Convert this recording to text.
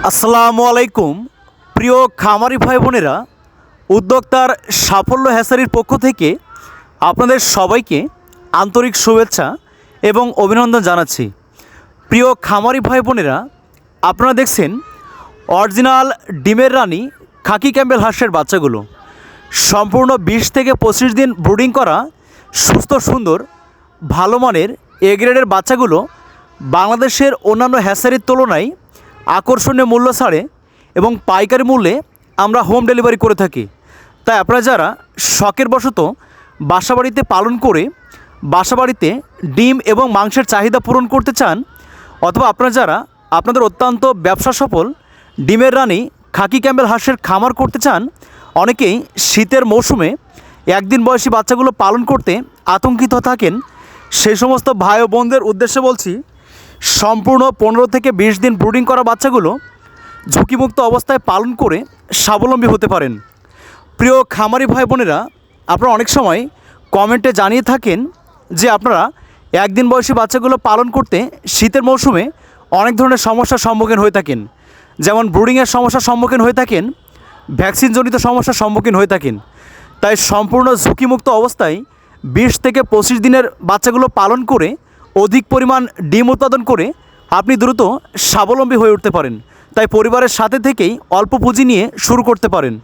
আসসালামু আলাইকুম। প্রিয় খামারি ভাই বোনেরা, উদ্যোক্তার সাফল্য হ্যাচারির পক্ষ থেকে আপনাদের সবাইকে আন্তরিক শুভেচ্ছা এবং অভিনন্দন জানাচ্ছি। প্রিয় খামারি ভাই বোনেরা, আপনারা দেখছেন অরিজিনাল ডিমের রানী খাকি ক্যাম্বেল হাঁসের বাচ্চাগুলো সম্পূর্ণ 20 থেকে 25 দিন ব্রুডিং করা সুস্থ সুন্দর ভালো মানের এ গ্রেডের বাচ্চাগুলো বাংলাদেশের অন্যান্য হ্যাচারির তুলনায় আকর্ষণীয় মূল্য ছাড়ে এবং পাইকারি মূল্যে আমরা হোম ডেলিভারি করে থাকি। তাই আপনারা যারা শখের বশত বাসাবাড়িতে পালন করে বাসাবাড়িতে ডিম এবং মাংসের চাহিদা পূরণ করতে চান, অথবা আপনারা যারা আপনাদের অত্যন্ত ব্যবসা সফল ডিমের রানী খাকি ক্যাম্বেল হাঁসের খামার করতে চান, অনেকেই শীতের মৌসুমে একদিন বয়সী বাচ্চাগুলো পালন করতে আতঙ্কিত থাকেন, সেই সমস্ত ভাই ও বোনদের উদ্দেশ্যে বলছি, সম্পূর্ণ 15 থেকে 20 দিন ব্রুডিং করা বাচ্চাগুলো ঝুঁকিমুক্ত অবস্থায় পালন করে স্বাবলম্বী হতে পারেন। প্রিয় খামারি ভাই বোনেরা, আপনারা অনেক সময় কমেন্টে জানিয়ে থাকেন যে আপনারা একদিন বয়সী বাচ্চাগুলো পালন করতে শীতের মৌসুমে অনেক ধরনের সমস্যার সম্মুখীন হয়ে থাকেন, যেমন ব্রুডিংয়ের সমস্যার সম্মুখীন হয়ে থাকেন, ভ্যাকসিনজনিত সমস্যার সম্মুখীন হয়ে থাকেন। তাই সম্পূর্ণ ঝুঁকিমুক্ত অবস্থায় 20 থেকে 25 দিনের বাচ্চাগুলো পালন করে অধিক পরিমাণ ডিম উৎপাদন করে আপনি দ্রুত স্বাবলম্বী হয়ে উঠতে পারেন। তাই পরিবারের সাথে থেকেই অল্প পুঁজি নিয়ে শুরু করতে পারেন।